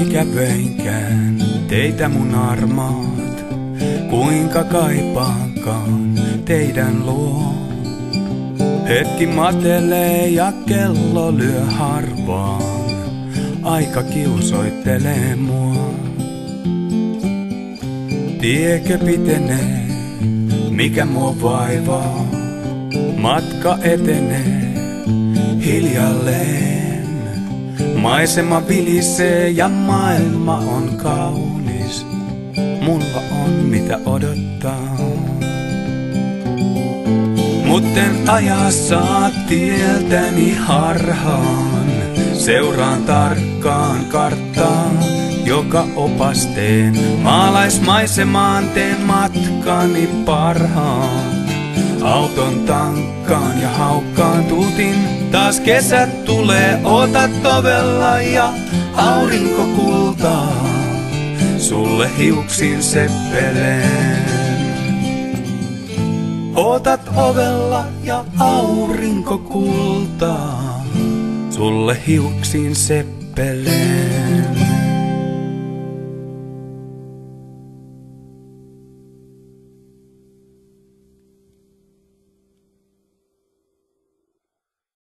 ikävöinkään teitä mun armaat, kuinka kaipaankaan teidän luo. Hetki matelee ja kello lyö harvaan, aika kiusoittelee mua. Tiekö pitenee, mikä mua vaivaa, matka etenee hiljalleen. Maisema vilisee ja maailma on kaunis, mulla on mitä odottaa. Mutten aja saa tieltäni harhaan, seuraan tarkkaan karttaa, joka opasteen. Maalaismaisemaan teen matkani parhaan. Auton tankkaan ja haukkaan tuutin, taas kesät tulee, otat ovella ja aurinko kultaa. Sulle hiuksin seppeleen. Otat ovella ja aurinko kultaa. Sulle hiuksin seppeleen.